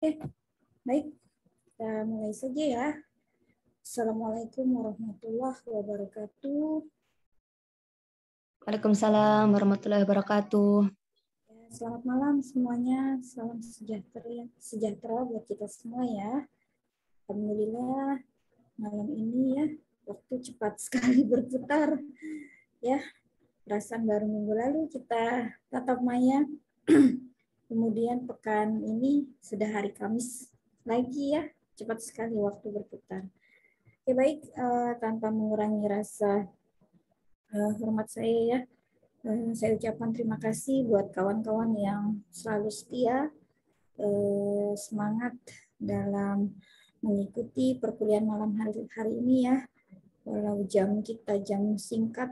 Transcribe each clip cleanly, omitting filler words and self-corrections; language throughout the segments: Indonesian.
Oke, baik. Kita mulai saja ya. Assalamualaikum warahmatullahi wabarakatuh. Waalaikumsalam warahmatullahi wabarakatuh. Selamat malam semuanya. Salam sejahtera buat kita semua ya. Alhamdulillah malam ini ya waktu cepat sekali berputar ya. Perasaan baru minggu lalu kita tatap maya. Kemudian pekan ini sudah hari Kamis lagi ya. Cepat sekali waktu berputar. Oke, baik, tanpa mengurangi rasa hormat saya ya. Saya ucapkan terima kasih buat kawan-kawan yang selalu setia, semangat dalam mengikuti perkuliahan malam hari ini ya. Walau jam kita jam singkat,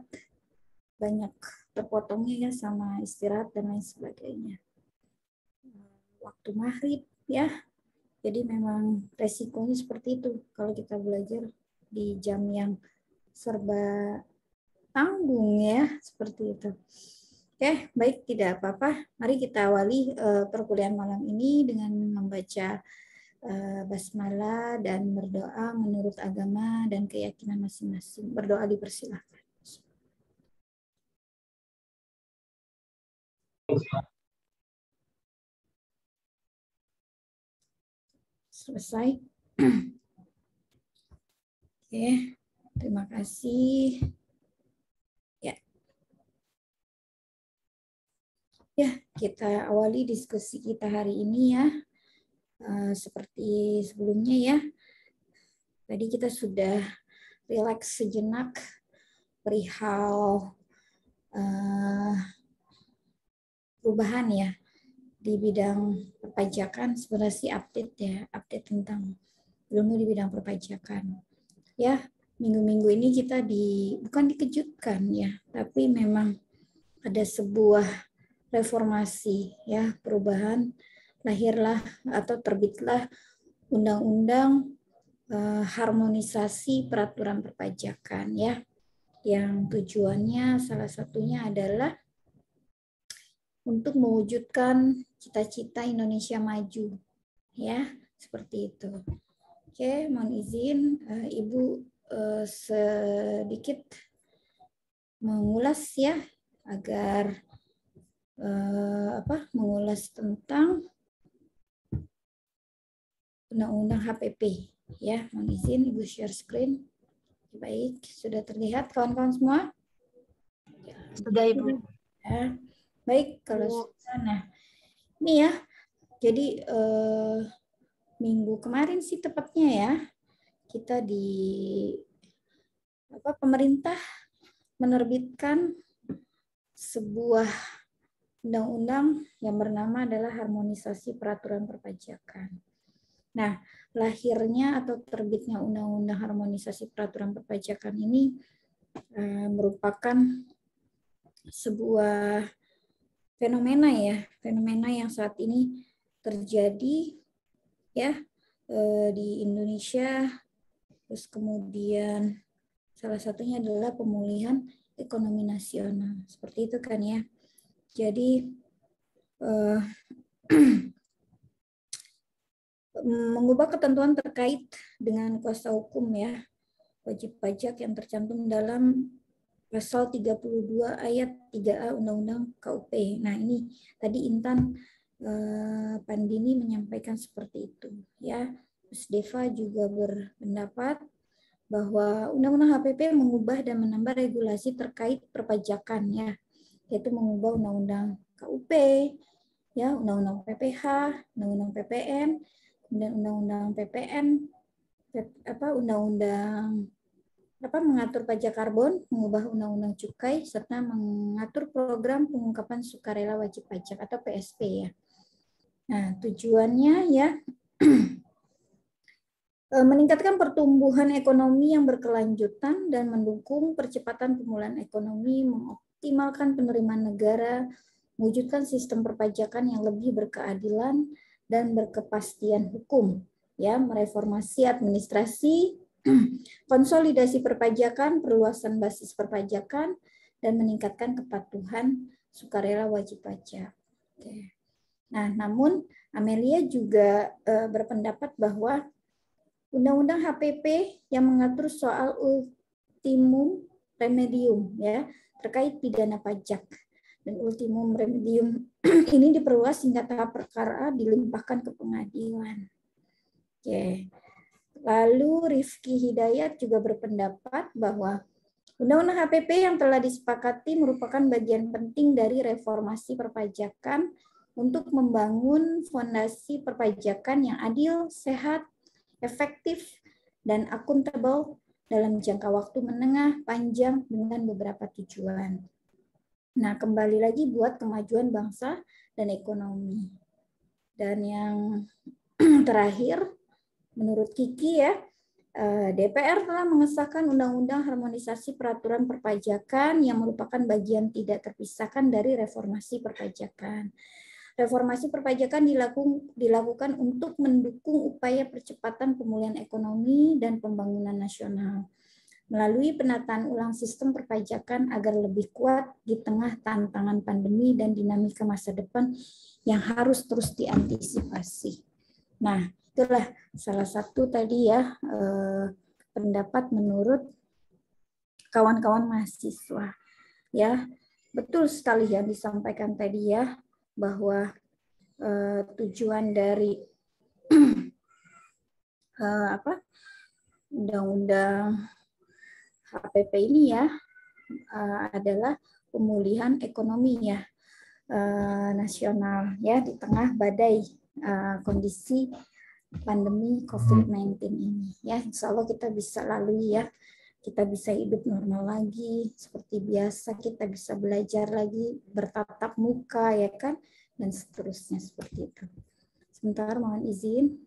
banyak terpotongnya ya sama istirahat dan lain sebagainya. Waktu maghrib ya, jadi memang resikonya seperti itu kalau kita belajar di jam yang serba tanggung ya, seperti itu. Oke, baik, tidak apa-apa. Mari kita awali perkuliahan malam ini dengan membaca basmalah dan berdoa menurut agama dan keyakinan masing-masing. Berdoa dipersilahkan. Selesai. Oke, terima kasih. Ya, kita awali diskusi kita hari ini ya. Seperti sebelumnya ya. Tadi kita sudah rileks sejenak perihal perubahan ya di bidang perpajakan. Sebenarnya sih update tentang ilmu di bidang perpajakan. Ya, minggu-minggu ini kita bukan dikejutkan ya, tapi memang ada sebuah reformasi ya, perubahan, lahirlah atau terbitlah undang-undang harmonisasi peraturan perpajakan ya, yang tujuannya salah satunya adalah untuk mewujudkan cita-cita Indonesia maju ya, seperti itu. Oke, mohon izin Ibu sedikit mengulas ya, agar mengulas tentang undang-undang HPP ya. Mohon izin Ibu share screen. Baik, sudah terlihat kawan-kawan semua? Sudah, Ibu. Ya. Baik, kalau sudah, nah ini ya. Jadi minggu kemarin sih tepatnya ya, kita pemerintah menerbitkan sebuah undang-undang yang bernama adalah harmonisasi peraturan perpajakan. Nah, lahirnya atau terbitnya undang-undang harmonisasi peraturan perpajakan ini merupakan sebuah fenomena yang saat ini terjadi ya di Indonesia. Terus kemudian salah satunya adalah pemulihan ekonomi nasional. Seperti itu kan ya. Jadi mengubah ketentuan terkait dengan kuasa hukum ya, wajib pajak yang tercantum dalam pasal 32 ayat 3A Undang-Undang KUP. Nah, ini tadi Intan Pandini menyampaikan seperti itu ya. Terus Deva juga berpendapat bahwa Undang-Undang HPP mengubah dan menambah regulasi terkait perpajakan ya, yaitu mengubah Undang-Undang KUP, ya, Undang-Undang PPH, Undang-Undang PPN, kemudian Undang-Undang PPN, Undang-Undang mengatur pajak karbon, mengubah undang-undang cukai, serta mengatur program pengungkapan sukarela wajib pajak atau PSP ya. Nah, tujuannya ya meningkatkan pertumbuhan ekonomi yang berkelanjutan dan mendukung percepatan pemulihan ekonomi, mengoptimalkan penerimaan negara, mewujudkan sistem perpajakan yang lebih berkeadilan dan berkepastian hukum, ya, mereformasi administrasi, konsolidasi perpajakan, perluasan basis perpajakan, dan meningkatkan kepatuhan sukarela wajib pajak. Oke. Nah, namun Amelia juga berpendapat bahwa Undang-Undang HPP yang mengatur soal ultimum remedium ya terkait pidana pajak dan ultimum remedium ini diperluas hingga tahap perkara dilimpahkan ke pengadilan. Oke. Lalu Rifki Hidayat juga berpendapat bahwa Undang-Undang HPP yang telah disepakati merupakan bagian penting dari reformasi perpajakan untuk membangun fondasi perpajakan yang adil, sehat, efektif, dan akuntabel dalam jangka waktu menengah panjang dengan beberapa tujuan. Nah, kembali lagi buat kemajuan bangsa dan ekonomi. Dan yang terakhir, menurut Kiki ya, DPR telah mengesahkan Undang-Undang Harmonisasi Peraturan Perpajakan yang merupakan bagian tidak terpisahkan dari reformasi perpajakan. Reformasi perpajakan dilakukan untuk mendukung upaya percepatan pemulihan ekonomi dan pembangunan nasional melalui penataan ulang sistem perpajakan agar lebih kuat di tengah tantangan pandemi dan dinamika masa depan yang harus terus diantisipasi. Nah, itulah salah satu tadi ya pendapat menurut kawan-kawan mahasiswa. Ya, betul sekali yang disampaikan tadi ya bahwa tujuan dari undang-undang HPP ini ya adalah pemulihan ekonomi ya nasional ya di tengah badai kondisi pandemi COVID-19 ini ya. Insya Allah kita bisa lalui ya, kita bisa hidup normal lagi seperti biasa, kita bisa belajar lagi bertatap muka ya kan, dan seterusnya seperti itu. Sebentar, mohon izin.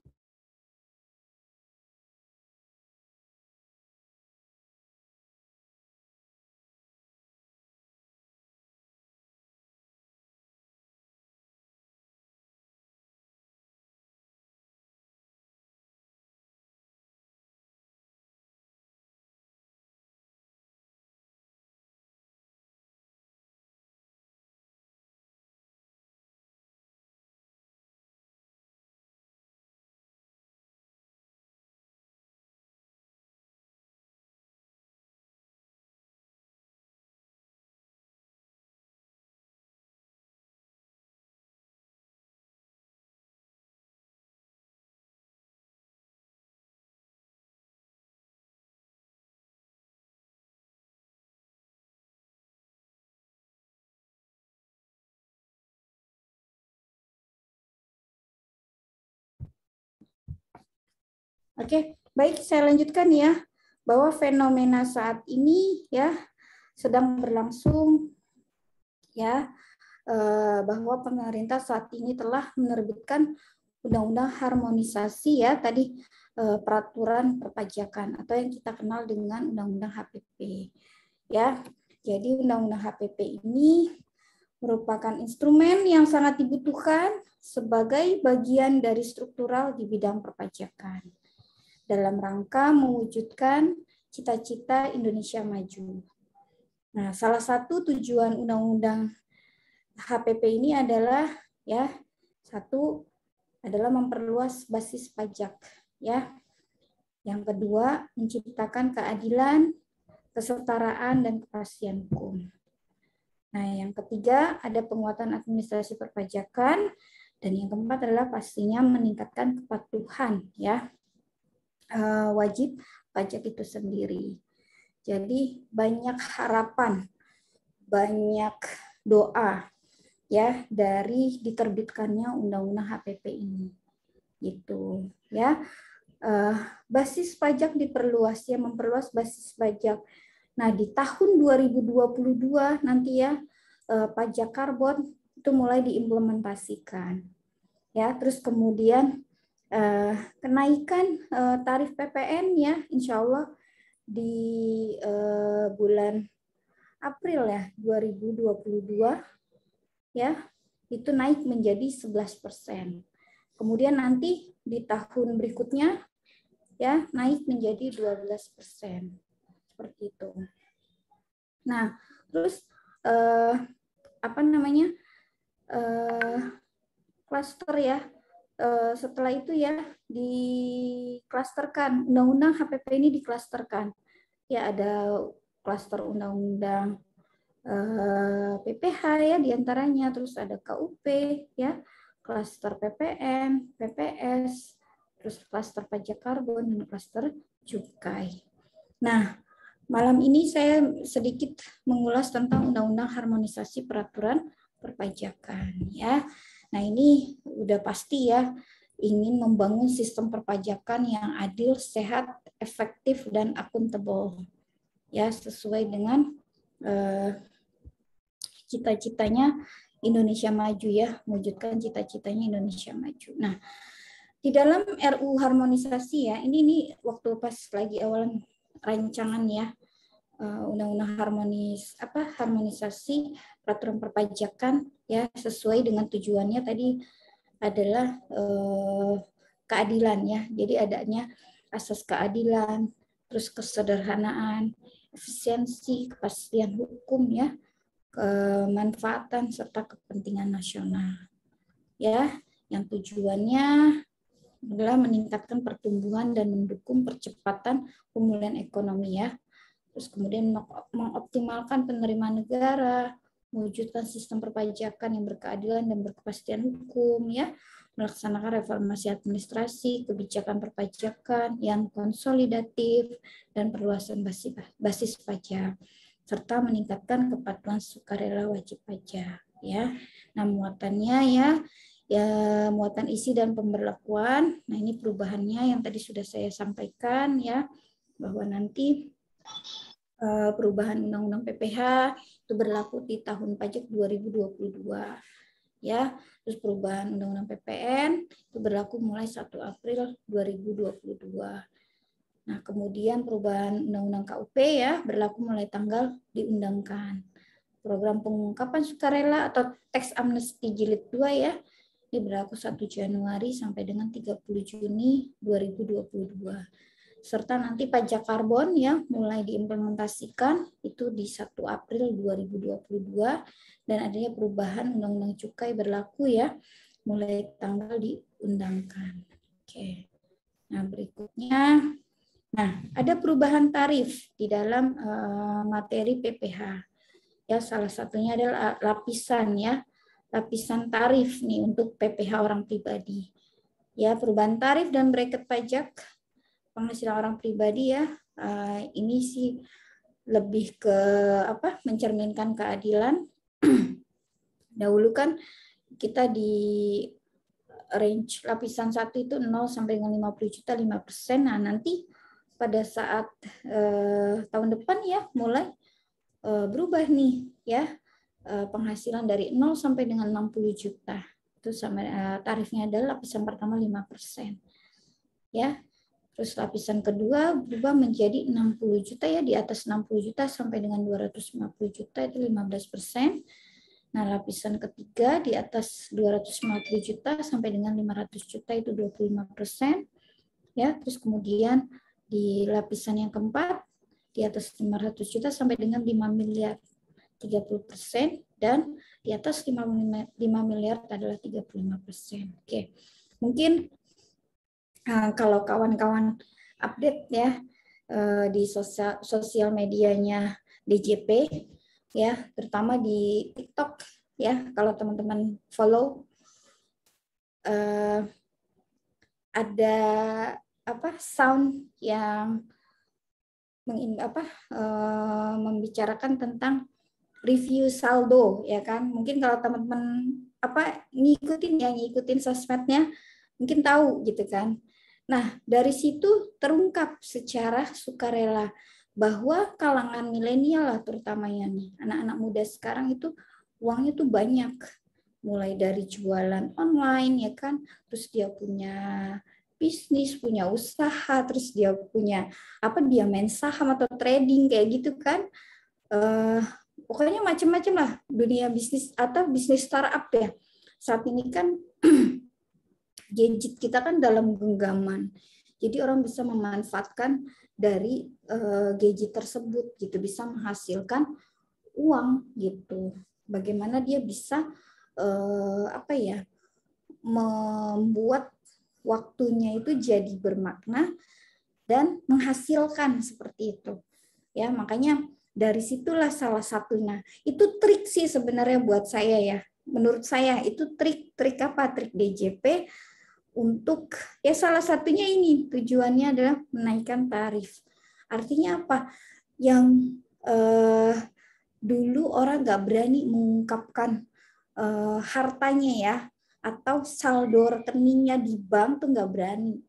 Oke, baik, saya lanjutkan ya, bahwa fenomena saat ini ya sedang berlangsung ya, bahwa pemerintah saat ini telah menerbitkan undang-undang harmonisasi ya tadi peraturan perpajakan atau yang kita kenal dengan undang-undang HPP ya. Jadi undang-undang HPP ini merupakan instrumen yang sangat dibutuhkan sebagai bagian dari struktural di bidang perpajakan dalam rangka mewujudkan cita-cita Indonesia maju. Nah, salah satu tujuan undang-undang HPP ini adalah ya, satu adalah memperluas basis pajak ya. Yang kedua, menciptakan keadilan, kesetaraan, dan kepastian hukum. Nah, yang ketiga ada penguatan administrasi perpajakan, dan yang keempat adalah pastinya meningkatkan kepatuhan ya wajib pajak itu sendiri. Jadi banyak harapan, banyak doa ya dari diterbitkannya undang-undang HPP ini. Gitu ya. basis pajak diperluas ya, memperluas basis pajak. Nah, di tahun 2022 nanti ya pajak karbon itu mulai diimplementasikan. Ya, terus kemudian kenaikan tarif PPN ya, insya Allah di bulan April ya 2022 ya itu naik menjadi 11%. Kemudian nanti di tahun berikutnya ya naik menjadi 12%. Seperti itu. Nah, terus klaster ya. Setelah itu ya diklasterkan, undang-undang HPP ini diklasterkan. Ya ada klaster undang-undang PPH ya diantaranya, terus ada KUP ya, klaster PPN, PPS, terus klaster pajak karbon dan klaster cukai. Nah, malam ini saya sedikit mengulas tentang undang-undang harmonisasi peraturan perpajakan ya. Nah, ini udah pasti ya ingin membangun sistem perpajakan yang adil, sehat, efektif dan akuntabel. Ya, sesuai dengan cita-citanya Indonesia Maju ya, mewujudkan cita-citanya Indonesia Maju. Nah, di dalam RU harmonisasi ya, ini waktu pas lagi awal rancangan ya, undang-undang harmonisasi peraturan perpajakan ya, sesuai dengan tujuannya tadi adalah keadilan ya. Jadi adanya asas keadilan, terus kesederhanaan, efisiensi, kepastian hukum ya, kemanfaatan serta kepentingan nasional. Ya, yang tujuannya adalah meningkatkan pertumbuhan dan mendukung percepatan pemulihan ekonomi ya. Terus kemudian mengoptimalkan penerimaan negara, mewujudkan sistem perpajakan yang berkeadilan dan berkepastian hukum ya, melaksanakan reformasi administrasi, kebijakan perpajakan yang konsolidatif dan perluasan basis pajak, serta meningkatkan kepatuhan sukarela wajib pajak ya. Nah, muatannya ya muatan isi dan pemberlakuan. Nah, ini perubahannya yang tadi sudah saya sampaikan ya, bahwa nanti perubahan Undang-Undang PPH itu berlaku di tahun pajak 2022 ya. Terus perubahan Undang-Undang PPN itu berlaku mulai 1 April 2022. Nah, kemudian perubahan Undang-Undang KUP ya berlaku mulai tanggal diundangkan. Program pengungkapan sukarela atau tax amnesty jilid 2 ya, ini berlaku 1 Januari sampai dengan 30 Juni 2022. Serta nanti pajak karbon ya mulai diimplementasikan itu di 1 April 2022 dan adanya perubahan Undang-Undang Cukai berlaku ya mulai tanggal diundangkan. Oke. Nah, berikutnya ada perubahan tarif di dalam materi PPH. Ya, salah satunya adalah lapisan ya, lapisan tarif nih untuk PPH orang pribadi. Ya, perubahan tarif dan bracket pajak penghasilan orang pribadi ya. Ini sih lebih ke mencerminkan keadilan. Dahulu kan kita di range lapisan 1 itu 0 sampai dengan 50 juta 5%. Nah, nanti pada saat tahun depan ya mulai berubah nih ya, penghasilan dari 0 sampai dengan 60 juta itu sama tarifnya adalah lapisan pertama 5% ya. Terus lapisan kedua berubah menjadi 60 juta ya, di atas 60 juta sampai dengan 250 juta itu 15%. Nah, lapisan ketiga di atas 250 juta sampai dengan 500 juta itu 25%. Ya, terus kemudian di lapisan yang keempat di atas 500 juta sampai dengan 5 miliar 30%, dan di atas 5 miliar adalah 35%. Oke. Mungkin kalau kawan-kawan update ya di sosial medianya DJP ya, terutama di TikTok ya, kalau teman-teman follow ada sound yang membicarakan tentang review saldo ya kan. Mungkin kalau teman-teman ngikutin sosmednya mungkin tahu gitu kan. Nah, dari situ terungkap secara sukarela bahwa kalangan milenial lah terutamanya nih, anak-anak muda sekarang itu uangnya tuh banyak. Mulai dari jualan online ya kan, terus dia punya bisnis, punya usaha, terus dia punya dia main saham atau trading kayak gitu kan. Pokoknya macam-macam lah dunia bisnis atau bisnis startup ya. Saat ini kan gadget kita kan dalam genggaman. Jadi orang bisa memanfaatkan dari gadget tersebut gitu, bisa menghasilkan uang gitu. Bagaimana dia bisa membuat waktunya itu jadi bermakna dan menghasilkan seperti itu. Ya, makanya dari situlah salah satunya. Itu trik sih sebenarnya buat saya ya. Menurut saya itu trik apa? Trik DJP untuk ya salah satunya ini tujuannya adalah menaikkan tarif. Artinya apa? Yang dulu orang nggak berani mengungkapkan hartanya ya, atau saldo rekeningnya di bank tuh nggak berani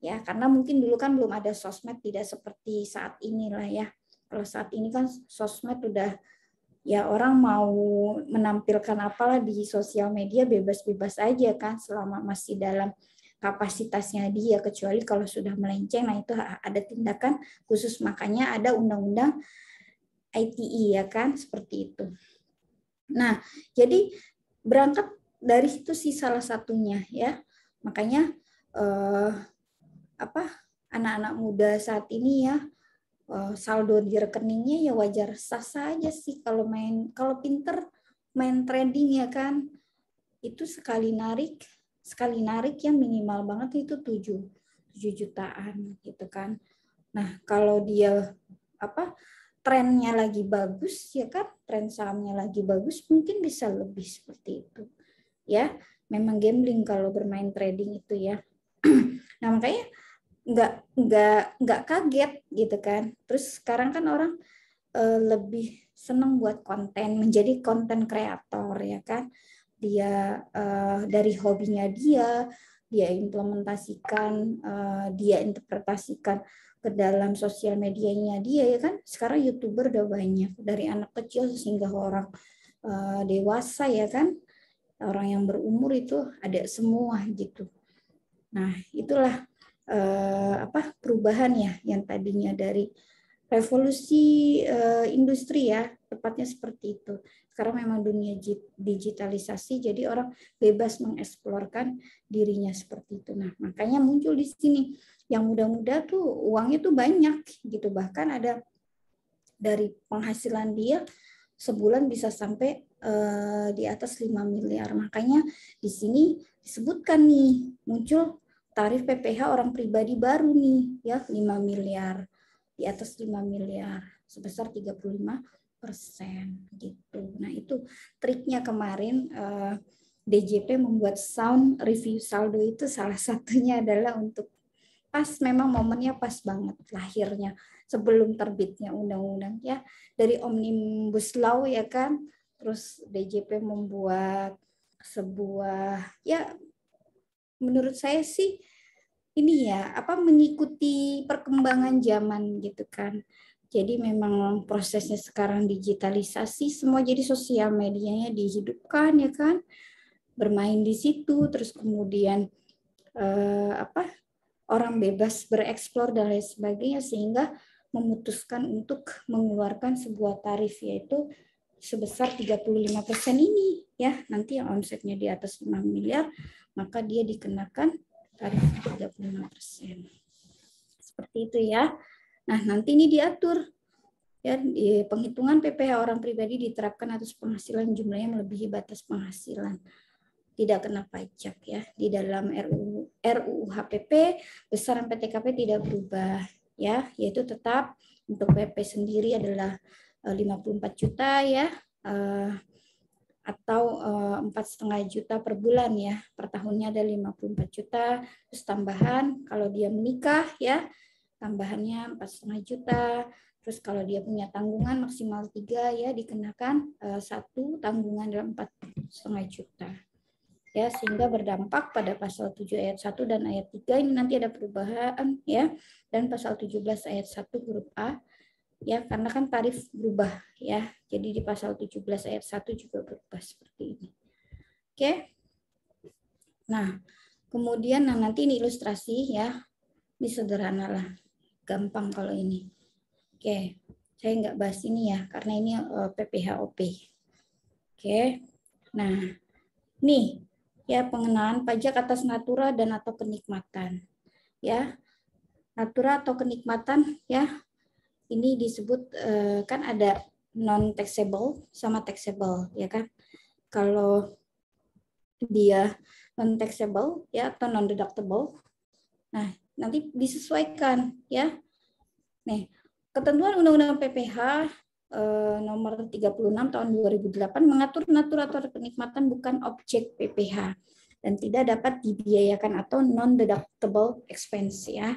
ya, karena mungkin dulu kan belum ada sosmed, tidak seperti saat inilah ya. Kalau saat ini kan sosmed udah ya, orang mau menampilkan apalah di sosial media bebas-bebas aja kan, selama masih dalam kapasitasnya dia, kecuali kalau sudah melenceng, nah itu ada tindakan khusus, makanya ada undang-undang ITE ya kan, seperti itu. Nah, jadi berangkat dari situ sih salah satunya ya. Makanya anak-anak muda saat ini ya, saldo di rekeningnya ya wajar sah saja sih, kalau pinter main trading ya kan, itu sekali narik yang minimal banget itu 7 jutaan gitu kan. Nah, kalau dia trennya lagi bagus ya kan, tren sahamnya lagi bagus, mungkin bisa lebih seperti itu. Ya, memang gambling kalau bermain trading itu ya. Nah, makanya nggak kaget gitu kan. Terus sekarang kan orang lebih senang buat konten, menjadi konten kreator ya kan. Dia dari hobinya dia implementasikan, dia interpretasikan ke dalam sosial medianya dia ya kan. Sekarang YouTuber udah banyak, dari anak kecil sehingga orang dewasa ya kan. Orang yang berumur itu ada semua gitu. Nah, itulah perubahan ya, yang tadinya dari revolusi industri ya, tepatnya seperti itu. Sekarang memang dunia digitalisasi, jadi orang bebas mengeksplorkan dirinya seperti itu. Nah, makanya muncul di sini yang muda-muda tuh uangnya tuh banyak gitu, bahkan ada dari penghasilan dia sebulan bisa sampai di atas 5 miliar. Makanya di sini disebutkan nih, muncul tarif PPh orang pribadi baru nih ya, 5 miliar, di atas 5 miliar sebesar 35% gitu. Nah, itu triknya kemarin DJP membuat sound review saldo, itu salah satunya adalah untuk pas, memang momennya pas banget lahirnya sebelum terbitnya undang-undang ya, dari Omnibus Law ya kan. Terus DJP membuat sebuah ya, menurut saya sih ini ya, mengikuti perkembangan zaman gitu kan. Jadi memang prosesnya sekarang digitalisasi, semua jadi sosial medianya dihidupkan ya kan, bermain di situ, terus kemudian orang bebas bereksplor dan lain sebagainya, sehingga memutuskan untuk mengeluarkan sebuah tarif, yaitu sebesar 35% ini ya. Nanti yang omsetnya di atas 5 miliar, maka dia dikenakan tarif 35%. Seperti itu ya. Nah, nanti ini diatur ya, di penghitungan PPh orang pribadi diterapkan atas penghasilan jumlahnya melebihi batas penghasilan, tidak kena pajak ya. Di dalam RUU HPP besaran PTKP tidak berubah ya, yaitu tetap untuk PP sendiri adalah 54 juta ya, atau 4,5 juta per bulan ya. Per tahunnya ada 54 juta. Terus tambahan kalau dia menikah ya, tambahannya 4,5 juta. Terus kalau dia punya tanggungan maksimal 3 ya, dikenakan 1 tanggungan dalam 4,5 juta. ya, sehingga berdampak pada pasal 7 ayat 1 dan ayat 3 ini nanti ada perubahan ya, dan pasal 17 ayat 1 huruf A ya, karena kan tarif berubah ya. Jadi di pasal 17 ayat 1 juga berubah seperti ini. Oke. Nah, kemudian nanti ini ilustrasi ya. Ini sederhana lah. Gampang kalau ini. Oke. Saya nggak bahas ini ya karena ini PPHOP. Oke. Nah, nih ya, pengenaan pajak atas natura dan atau kenikmatan. Ya. Natura atau kenikmatan ya. Ini disebut kan ada non taxable sama taxable ya kan. Kalau dia non taxable ya atau non deductible, nah nanti disesuaikan ya. Nih, ketentuan Undang-Undang PPH nomor 36 tahun 2008 mengatur natura atau kenikmatan bukan objek PPH dan tidak dapat dibiayakan atau non deductible expense ya.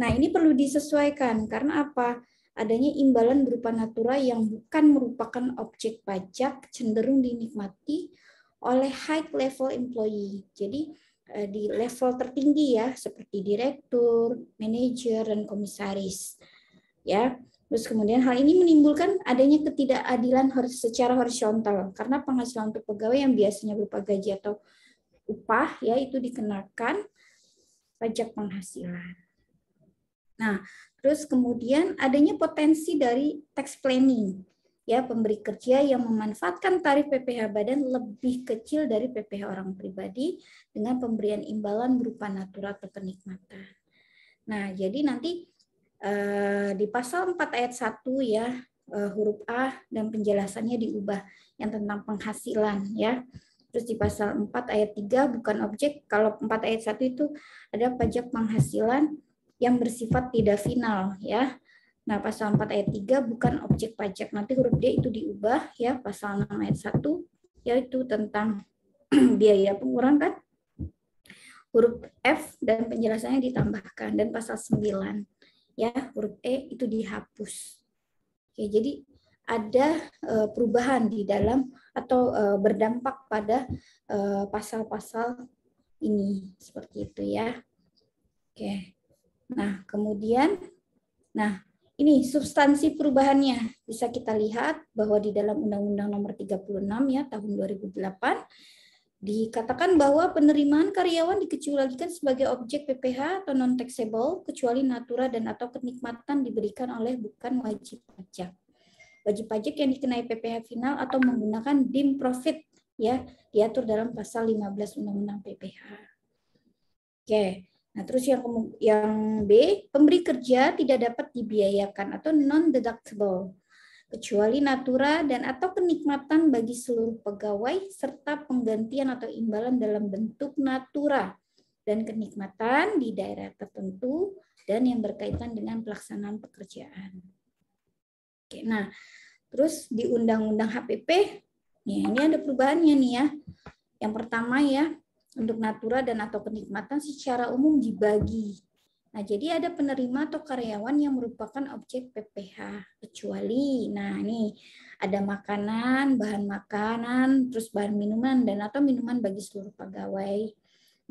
Nah, ini perlu disesuaikan karena apa? Adanya imbalan berupa natura yang bukan merupakan objek pajak cenderung dinikmati oleh high level employee. Jadi di level tertinggi ya, seperti direktur, manajer, dan komisaris. Ya. Terus kemudian hal ini menimbulkan adanya ketidakadilan secara horizontal karena penghasilan untuk pegawai yang biasanya berupa gaji atau upah ya itu dikenakan pajak penghasilan. Nah, terus kemudian adanya potensi dari tax planning. Ya, pemberi kerja yang memanfaatkan tarif PPh badan lebih kecil dari PPh orang pribadi dengan pemberian imbalan berupa natura atau kenikmatan. Nah, jadi nanti di pasal 4 ayat 1 ya, huruf A dan penjelasannya diubah yang tentang penghasilan ya. Terus di pasal 4 ayat 3 bukan objek, kalau 4 ayat 1 itu ada pajak penghasilan yang bersifat tidak final ya. Nah, pasal 4 ayat 3 bukan objek pajak. Nanti huruf D itu diubah ya, pasal 6 ayat 1 yaitu tentang biaya pengurangan. Huruf F dan penjelasannya ditambahkan dan pasal 9 ya, huruf E itu dihapus. Oke, jadi ada perubahan di dalam atau berdampak pada pasal-pasal ini seperti itu ya. Oke. Nah, kemudian ini substansi perubahannya bisa kita lihat bahwa di dalam Undang-Undang Nomor 36 ya tahun 2008 dikatakan bahwa penerimaan karyawan dikecualikan sebagai objek PPh atau non taxable kecuali natura dan atau kenikmatan diberikan oleh bukan wajib pajak. Wajib pajak yang dikenai PPh final atau menggunakan dim profit ya diatur dalam pasal 15 Undang-Undang PPh. Oke. Nah, terus yang B, pemberi kerja tidak dapat dibiayakan atau non deductible kecuali natura dan atau kenikmatan bagi seluruh pegawai serta penggantian atau imbalan dalam bentuk natura dan kenikmatan di daerah tertentu dan yang berkaitan dengan pelaksanaan pekerjaan. Oke, nah, terus di Undang-Undang HPP, ya, ini ada perubahannya nih ya. Yang pertama ya, untuk natura dan atau kenikmatan secara umum dibagi. Nah, jadi ada penerima atau karyawan yang merupakan objek PPh kecuali, nah ini ada makanan, bahan makanan, terus bahan minuman dan atau minuman bagi seluruh pegawai.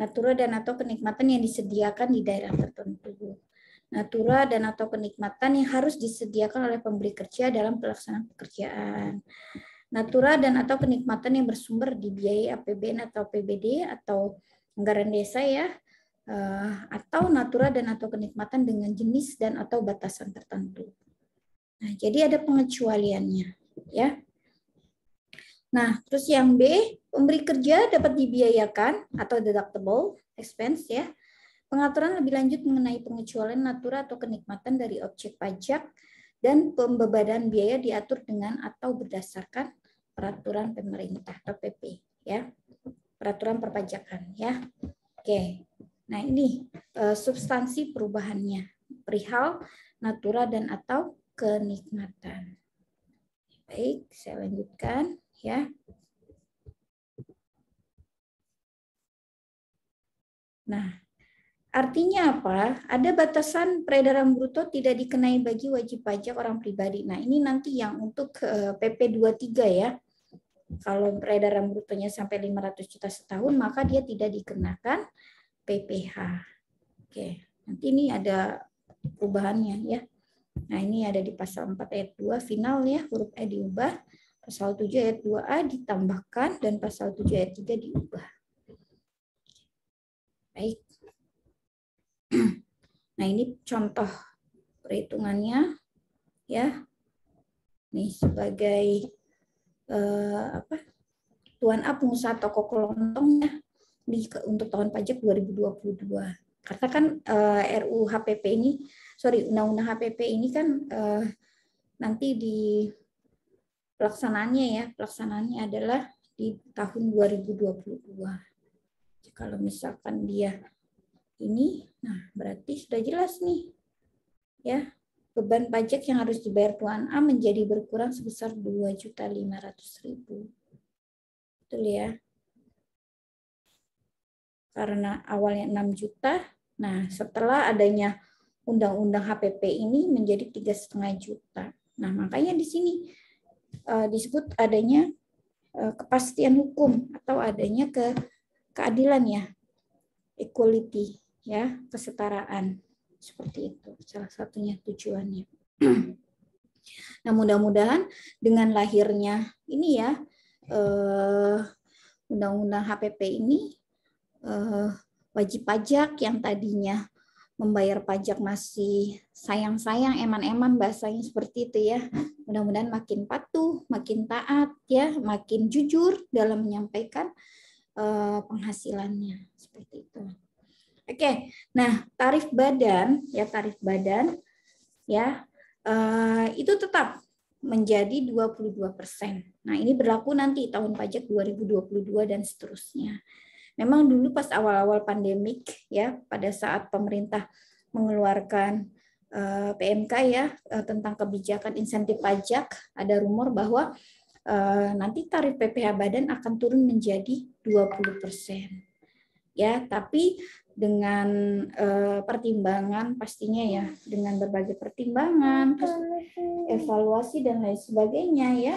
Natura dan atau kenikmatan yang disediakan di daerah tertentu. Natura dan atau kenikmatan yang harus disediakan oleh pemberi kerja dalam pelaksanaan pekerjaan. Natura dan atau kenikmatan yang bersumber di biaya APBN atau PBD atau anggaran desa ya, atau natura dan atau kenikmatan dengan jenis dan atau batasan tertentu. Nah, jadi ada pengecualiannya ya. Nah, terus yang B, pemberi kerja dapat dibiayakan atau deductible expense ya. Pengaturan lebih lanjut mengenai pengecualian natura atau kenikmatan dari objek pajak dan pembebanan biaya diatur dengan atau berdasarkan peraturan pemerintah atau PP ya. Peraturan perpajakan ya. Oke. Nah, ini substansi perubahannya. Perihal natura dan atau kenikmatan. Baik, saya lanjutkan ya. Nah, artinya apa? Ada batasan peredaran bruto tidak dikenai bagi wajib pajak orang pribadi. Nah, ini nanti yang untuk PP 23 ya. Kalau peredaran brutonya sampai 500 juta setahun, maka dia tidak dikenakan PPh. Oke, nanti ini ada perubahannya ya. Nah, ini ada di pasal 4 ayat 2 final ya, huruf E diubah, pasal 7 ayat 2A ditambahkan, dan pasal 7 ayat 3 diubah. Baik. Nah, ini contoh perhitungannya ya. Nih sebagai tuan A pengusaha toko kelontongnya untuk tahun pajak 2022. Karena kan RUU HPP ini, Undang-Undang HPP ini kan nanti di pelaksanaannya adalah di tahun 2022. Kalau misalkan dia ini, nah berarti sudah jelas nih, ya beban pajak yang harus dibayar tuan A menjadi berkurang sebesar 2.500.000. Betul ya? Karena awalnya 6 juta, nah setelah adanya Undang-Undang HPP ini menjadi 3,5 juta. Nah makanya di sini disebut adanya kepastian hukum atau adanya keadilan ya, equality ya, kesetaraan, seperti itu salah satunya tujuannya. Nah mudah-mudahan dengan lahirnya ini ya Undang-Undang HPP ini, wajib pajak yang tadinya membayar pajak masih sayang-sayang, eman-eman bahasanya seperti itu ya. Mudah-mudahan makin patuh, makin taat ya, makin jujur dalam menyampaikan penghasilannya seperti itu. Oke, nah tarif badan ya itu tetap menjadi 22%. Nah, ini berlaku nanti tahun pajak 2022 dan seterusnya. Memang dulu pas awal-awal pandemik ya, pada saat pemerintah mengeluarkan PMK ya tentang kebijakan insentif pajak, ada rumor bahwa nanti tarif PPh badan akan turun menjadi 20%. Ya, tapi dengan pertimbangan pastinya ya, dengan berbagai pertimbangan, terus evaluasi dan lain sebagainya ya.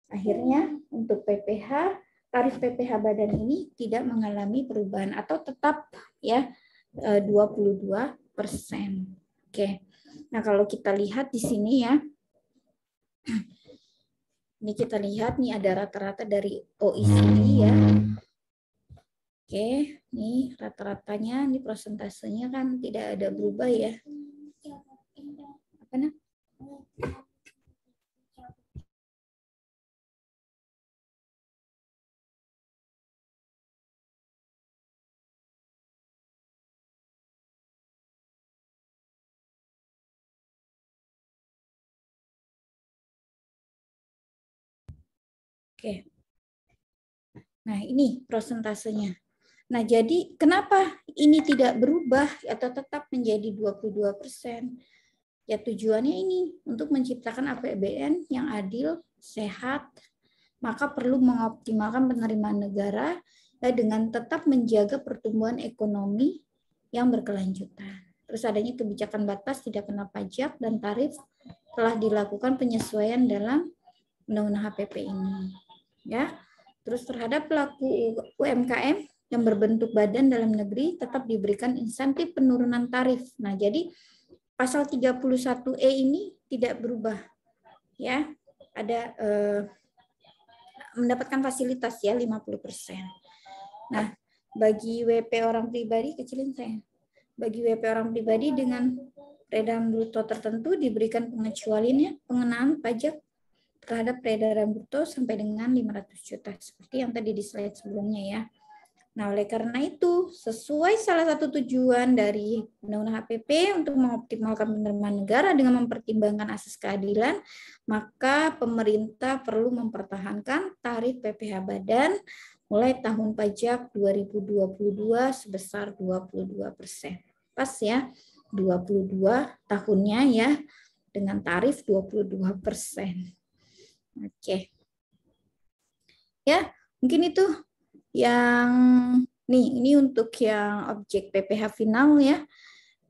Akhirnya untuk tarif PPh badan ini tidak mengalami perubahan atau tetap ya 22%. Oke. Nah, kalau kita lihat di sini ya. Ini kita lihat nih ada rata-rata dari OECD ya. Oke, nih rata-ratanya, ini prosentasenya kan tidak ada berubah ya. Apa nah? Oke. Nah, ini prosentasenya. Nah, jadi kenapa ini tidak berubah atau tetap menjadi 22%? Ya tujuannya ini untuk menciptakan APBN yang adil, sehat, maka perlu mengoptimalkan penerimaan negara dengan tetap menjaga pertumbuhan ekonomi yang berkelanjutan. Terus adanya kebijakan batas tidak kena pajak dan tarif telah dilakukan penyesuaian dalam Undang-Undang HPP ini. Ya. Terus terhadap pelaku UMKM yang berbentuk badan dalam negeri tetap diberikan insentif penurunan tarif. Nah, jadi pasal 31E ini tidak berubah. Ya. Ada mendapatkan fasilitas ya 50%. Nah, bagi WP orang pribadi, kecilin saya. Bagi WP orang pribadi dengan peredaran bruto tertentu diberikan pengenaan pajak terhadap peredaran bruto sampai dengan 500 juta seperti yang tadi di slide sebelumnya ya. Nah, oleh karena itu, sesuai salah satu tujuan dari Undang-Undang HPP untuk mengoptimalkan penerimaan negara dengan mempertimbangkan asas keadilan, maka pemerintah perlu mempertahankan tarif PPh badan mulai tahun pajak 2022 sebesar 22%. Pas ya, 22 tahunnya ya, dengan tarif 22%. Oke. Ya, mungkin itu yang ini untuk yang objek PPh final ya.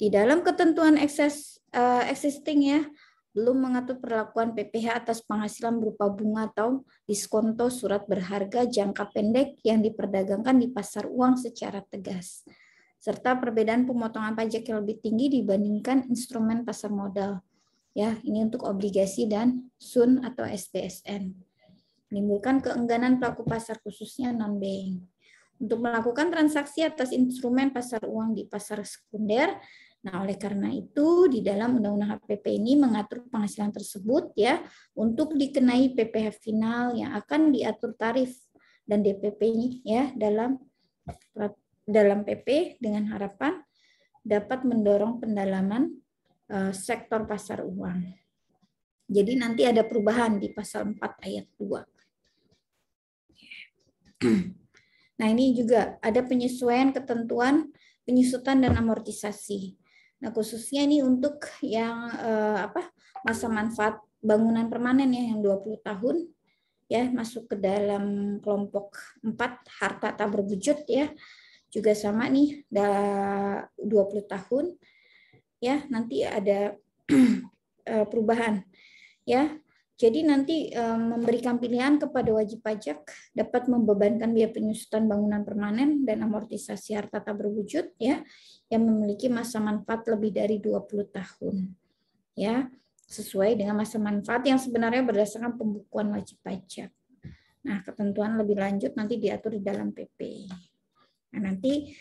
Di dalam ketentuan existing ya, belum mengatur perlakuan PPh atas penghasilan berupa bunga atau diskonto surat berharga jangka pendek yang diperdagangkan di pasar uang secara tegas, serta perbedaan pemotongan pajak yang lebih tinggi dibandingkan instrumen pasar modal. Ya, ini untuk obligasi dan SUN atau SBSN. Menimbulkan keengganan pelaku pasar khususnya non-bank untuk melakukan transaksi atas instrumen pasar uang di pasar sekunder. Nah, oleh karena itu di dalam Undang-Undang HPP ini mengatur penghasilan tersebut ya untuk dikenai PPh final yang akan diatur tarif dan DPP-nya ya dalam PP dengan harapan dapat mendorong pendalaman sektor pasar uang. Jadi nanti ada perubahan di pasal 4 ayat 2. Nah, ini juga ada penyesuaian ketentuan penyusutan dan amortisasi. Nah, khususnya ini untuk yang masa manfaat bangunan permanen ya yang 20 tahun ya masuk ke dalam kelompok 4 harta tak berwujud ya. Juga sama nih 20 tahun ya, nanti ada perubahan ya. Jadi nanti memberikan pilihan kepada wajib pajak dapat membebankan biaya penyusutan bangunan permanen dan amortisasi harta tak berwujud ya yang memiliki masa manfaat lebih dari 20 tahun. Ya, sesuai dengan masa manfaat yang sebenarnya berdasarkan pembukuan wajib pajak. Nah, ketentuan lebih lanjut nanti diatur di dalam PP. Nah, nanti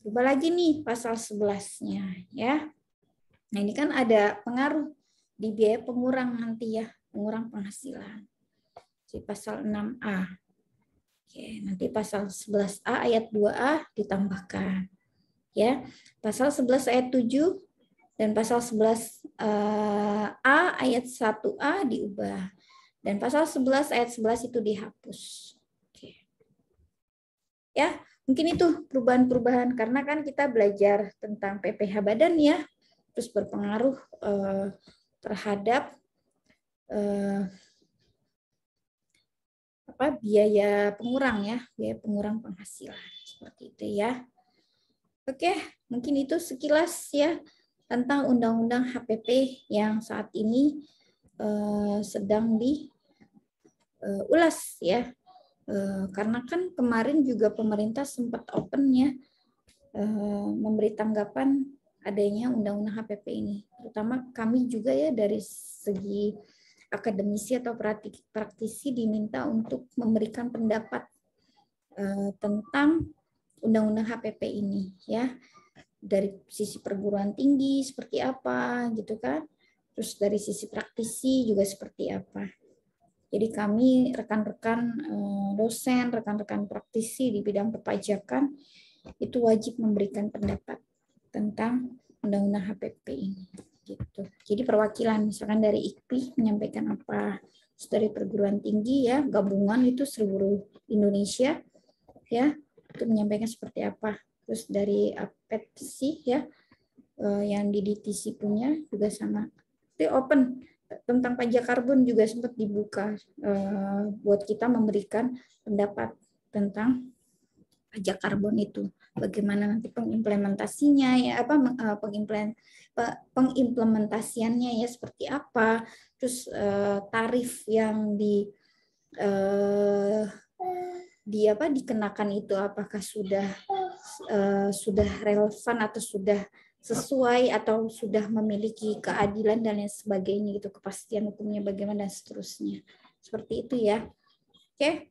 berubah lagi nih pasal 11-nya ya. Nah, ini kan ada pengaruh di biaya pengurang nanti ya. Pengurang penghasilan di pasal 6A. Oke, nanti pasal 11A ayat 2A ditambahkan. Ya, pasal 11 ayat 7 dan pasal 11A ayat 1A diubah. Dan pasal 11 ayat 11 itu dihapus. Oke. Ya, mungkin itu perubahan-perubahan karena kan kita belajar tentang PPh badan ya. Terus berpengaruh terhadap biaya pengurang ya, biaya pengurang penghasilan seperti itu ya. Oke, mungkin itu sekilas ya tentang Undang-Undang HPP yang saat ini sedang diulas ya. Karena kan kemarin juga pemerintah sempat open ya memberi tanggapan adanya Undang-Undang HPP ini. Terutama kami juga ya dari segi akademisi atau praktisi diminta untuk memberikan pendapat tentang Undang-Undang HPP ini ya, dari sisi perguruan tinggi seperti apa gitu kan, terus dari sisi praktisi juga seperti apa. Jadi kami rekan-rekan dosen, rekan-rekan praktisi di bidang perpajakan itu wajib memberikan pendapat tentang Undang-Undang HPP ini. Gitu. Jadi perwakilan misalkan dari IKPI menyampaikan apa, terus dari perguruan tinggi ya gabungan itu seluruh Indonesia ya itu menyampaikan seperti apa, terus dari APETSI ya yang di DTC punya juga sama. Itu open tentang pajak karbon juga sempat dibuka buat kita memberikan pendapat tentang pajak karbon itu, bagaimana nanti pengimplementasinya ya pengimplementasiannya ya seperti apa, terus tarif yang dikenakan itu apakah sudah relevan atau sudah sesuai atau sudah memiliki keadilan dan lain sebagainya gitu, kepastian hukumnya bagaimana dan seterusnya seperti itu ya. Oke.